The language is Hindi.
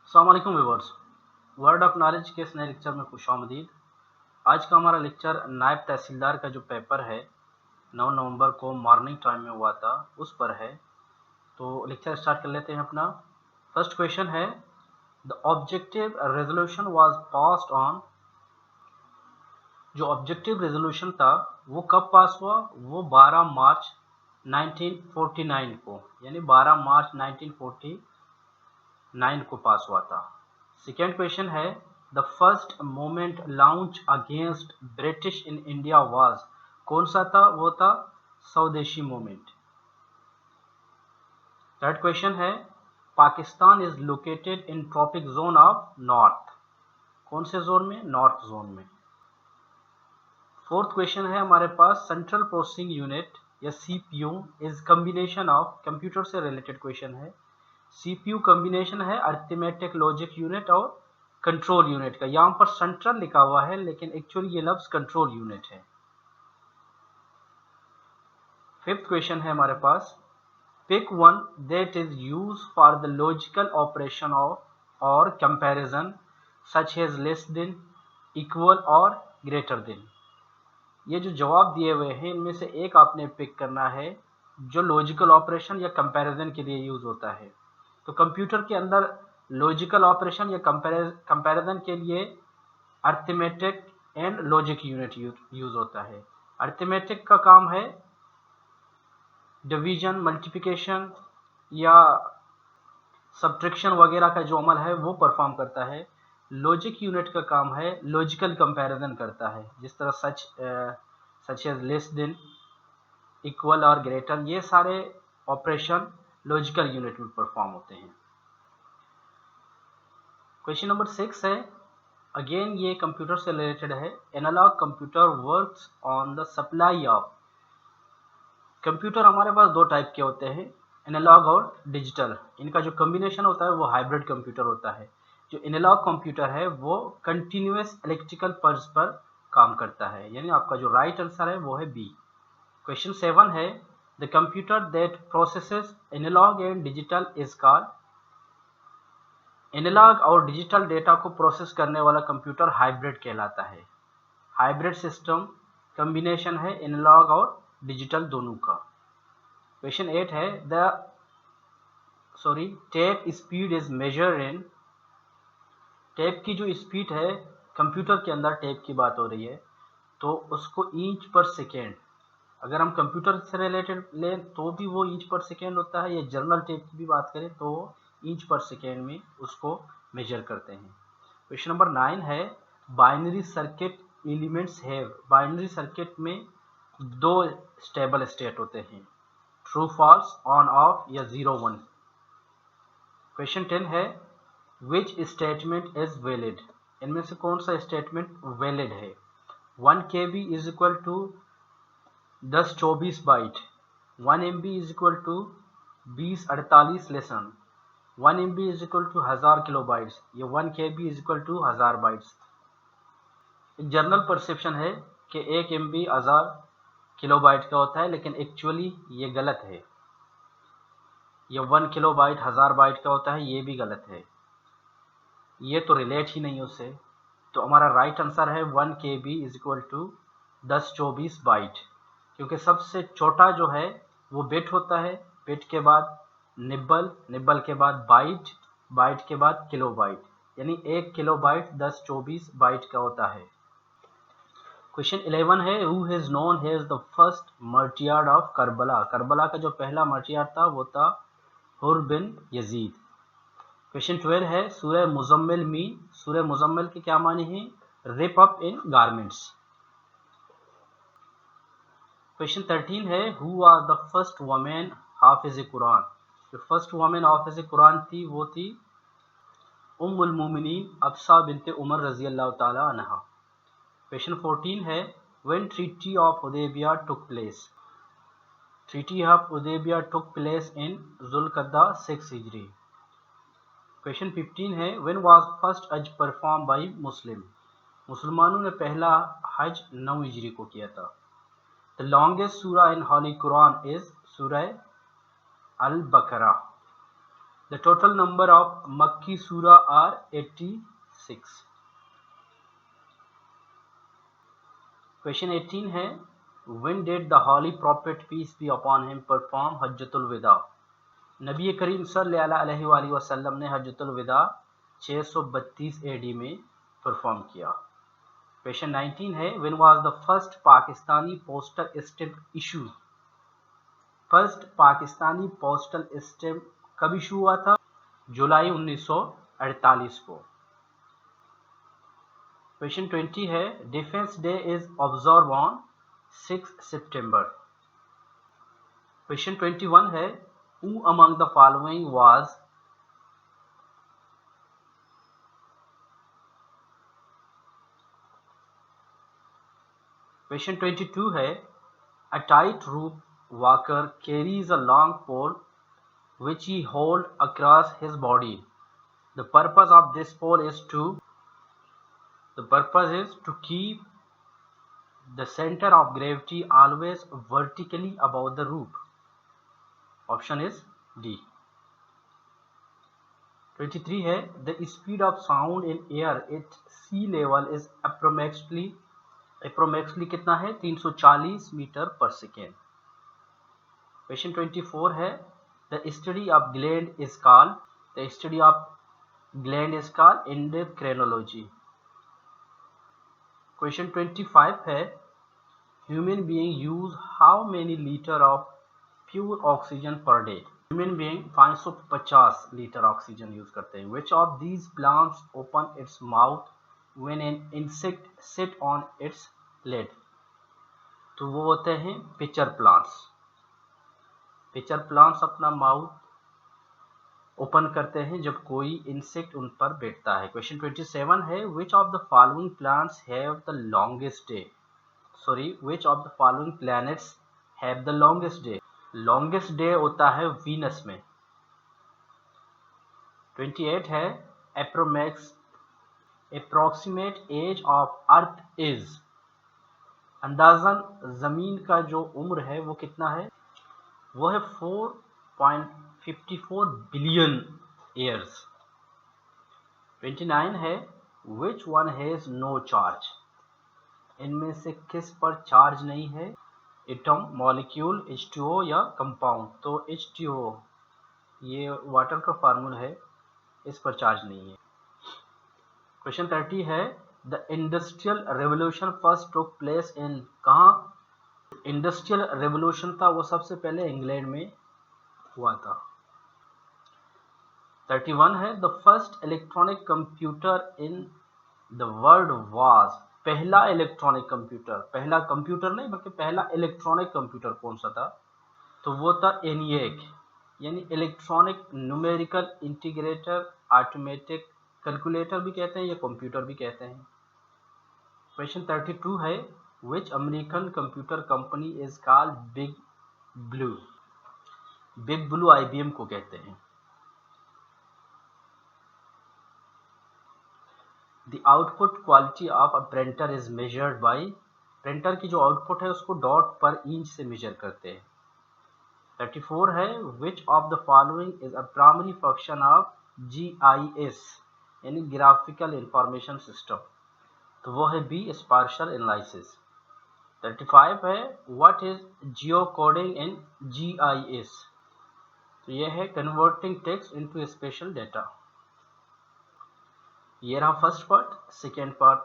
अस्सलाम वालेकुम व्यूअर्स, वर्ड ऑफ नॉलेज के इस नए लेक्चर में खुशामदीद। आज का हमारा लेक्चर नायब तहसीलदार का जो पेपर है 9 नवंबर को मॉर्निंग टाइम में हुआ था उस पर है। तो लेक्चर स्टार्ट कर लेते हैं अपना। फर्स्ट क्वेश्चन है, the objective resolution was passed on. जो ऑब्जेक्टिव रेजोल्यूशन था वो कब पास हुआ? वो 12 मार्च 1949 को, यानी 12 मार्च 1949 को पास हुआ था। सेकेंड क्वेश्चन है, the first movement launch against British in India was. कौन सा था? वो था स्वदेशी मूवमेंट। थर्ड क्वेश्चन है, Pakistan is located in tropic zone of north. कौन से जोन में? नॉर्थ जोन में। फोर्थ क्वेश्चन है हमारे पास, सेंट्रल प्रोसेसिंग यूनिट या CPU is combination of. Computer से रिलेटेड क्वेश्चन है। सीपीयू कॉम्बिनेशन है अरिथमेटिक लॉजिक यूनिट और कंट्रोल यूनिट का। यहाँ पर सेंट्रल लिखा हुआ है लेकिन एक्चुअली ये लफ्ज कंट्रोल यूनिट है। फिफ्थ क्वेश्चन है हमारे पास, pick one that is use for the logical operation of or comparison such as less than, equal और ग्रेटर देन। ये जो जवाब दिए हुए हैं इनमें से एक आपने पिक करना है जो लॉजिकल ऑपरेशन या कंपैरिजन के लिए यूज होता है। तो कंप्यूटर के अंदर लॉजिकल ऑपरेशन या कंपैरिजन के लिए arithmetic and logic unit use होता है। अरिथमेटिक का काम है डिवीजन, मल्टीप्लिकेशन या सब्ट्रैक्शन वगैरह का जो अमल है वो परफॉर्म करता है। लॉजिक यूनिट का काम है लॉजिकल कंपैरिजन करता है, जिस तरह such as less than, equal और ग्रेटर, ये सारे ऑपरेशन लॉजिकल यूनिट में परफॉर्म होते हैं। क्वेश्चन नंबर 6 है, अगेन ये कंप्यूटर से रिलेटेड है। Analogue computer works on the supply of. Computer हमारे पास दो टाइप के होते हैं, एनालॉग और डिजिटल। इनका जो कॉम्बिनेशन होता है वो हाइब्रिड कंप्यूटर होता है। जो एनालॉग कंप्यूटर है वो कंटिन्यूअस इलेक्ट्रिकल पल्स पर काम करता है, यानी आपका जो राइट आंसर है वो है बी। क्वेश्चन 7 है, the computer that processes analogue and digital is called. Analogue और डिजिटल डेटा को प्रोसेस करने वाला कंप्यूटर हाइब्रिड कहलाता है। हाइब्रिड सिस्टम कॉम्बिनेशन है एनालॉग और डिजिटल दोनों का। क्वेश्चन 8 है, tape speed is measure in. Tape की जो स्पीड है, कंप्यूटर के अंदर टेप की बात हो रही है तो उसको इंच पर सेकेंड, अगर हम कंप्यूटर से रिलेटेड लें तो भी वो इंच पर सेकेंड होता है, या जर्नल टेप की भी बात करें तो इंच पर सेकेंड में उसको मेजर करते हैं। क्वेश्चन नंबर 9 है, binary circuit elements have. Binary circuit में दो स्टेबल स्टेट होते हैं, ट्रू फॉल्स, ऑन ऑफ या 0 1। क्वेश्चन 10 है, विच स्टेटमेंट इज वैलिड। इनमें से कौन सा स्टेटमेंट वैलिड है? 1 KB is equal to 1024 byte, 1 MB is equal to 2048 lesson, 1 MB is equal to 1000 kilo bytes, या 1 KB is equal to 1000 bytes. एक जनरल परसेप्शन है कि 1 MB 1000 किलो बाइट का होता है, लेकिन एक्चुअली ये गलत है। ये 1 किलो बाइट 1000 बाइट का होता है, ये भी गलत है, ये तो रिलेट ही नहीं उससे। तो हमारा राइट आंसर है 1 KB is equal to 1024 byte, क्योंकि सबसे छोटा जो है वो बिट होता है, बिट के बाद निब्बल, निब्बल के बाद बाइट, बाइट के बाद किलो बाइट, यानी 1 किलो बाइट 1024 बाइट का होता है। क्वेश्चन 11 है, who is known as the first martyr of Karbala. Karbala का जो पहला मार्टियर था वो था हुर बिन यजीद। क्वेश्चन 12 है, सूरह मुजम्मिल मीन। सूरह मुजम्मिल के क्या माने हैं? Rip up in garments. Question 13 है, who was the first women hafiz Quran. जो फर्स्ट वुमेन हाफिज कुरान थी वो थी उम्मुल मोमिनीन अफसा बिनते उमर रजी अल्लाह ताला अन्हा। क्वेश्चन 14 है, when treaty of Hudaibiya took place. Treaty of Hudaibiya took place in Zulqada 6 Hijri. Question 15 है, when was first Hajj perform by Muslim. मुसलमानों ने पहला हज 9 हिजरी को किया था। द लॉन्गेस्ट सूरा इन होली कुरान इज सूरह अल बकरा। The total number of Makki Surah are 86. Question 18 है, when did the holy prophet peace be upon him perform Hujjatul विदा? नबी करीम सल्लल्लाहु अलैहि वसल्लम ने हज्जतुल विदा 632 AD में परफॉर्म किया। क्वेश्चन 19 है, when was the first Pakistani postal stamp issue? First Pakistani postal stamp कब इशू हुआ था? जुलाई 1948 को। क्वेश्चन 20 है, defence day is observe on 6 September. Question 21 है, who among the following was question 22 है, a tightrope walker carries a long pole which he holds across his body. The purpose of this pole is to keep the center of gravity always vertically above the rope. Option is D. 23 है, the speed of sound in air at sea level is approximately कितना है? 340 मीटर पर सेकेंड। क्वेश्चन 24 है, the study of gland is called endocrinology. Question 25 है, human being use how many litre of pure oxygen per day? Human being 550 litre oxygen use करते हैं। Which of these plants open its mouth when an insect sit on its lid? तो वो होते हैं पिचर प्लांट्स। पिचर प्लांट्स अपना माउथ ओपन करते हैं जब कोई इंसेक्ट उन पर बैठता है। क्वेश्चन 27 है, which of the following plants have the longest day? Which of the following planets have the longest day? Longest day होता है वीनस में। 28 है, approximate age of earth is? अंदाजन जमीन का जो उम्र है वो कितना है? वो है 4.54 बिलियन ईयर्स। 29 है, which one has no charge? इनमें से किस पर चार्ज नहीं है? एटम, मॉलिक्यूल, H2O या कंपाउंड? तो H2O ये वाटर का फार्मूला है, इस पर चार्ज नहीं है। क्वेश्चन 30 है, the industrial revolution first took place इन? कहाँ इंडस्ट्रियल रेवोल्यूशन था वो सबसे पहले इंग्लैंड में हुआ था। 31 है, the first electronic computer in the world was? पहला इलेक्ट्रॉनिक कंप्यूटर, पहला कंप्यूटर नहीं बल्कि पहला इलेक्ट्रॉनिक कंप्यूटर कौन सा था? तो वो था ENIAC, यानी electronic numerical integrator automatic calculator भी कहते हैं या कंप्यूटर भी कहते हैं। क्वेश्चन 32 है, which American computer company is called big blue? Big blue IBM को कहते हैं। The output quality of a printer is measured by? Printer की जो आउटपुट है उसको डॉट पर इंच से मेजर करते हैं। 34 है, which of the following is a primary function of GIS यानी ग्राफिकल इंफॉर्मेशन सिस्टम? तो वो है B, स्पार्शियल एनालिसिस। 35 है, what is Jio coding in GIS? तो यह है converting text into special data. ये रहा फर्स्ट पार्ट। Second part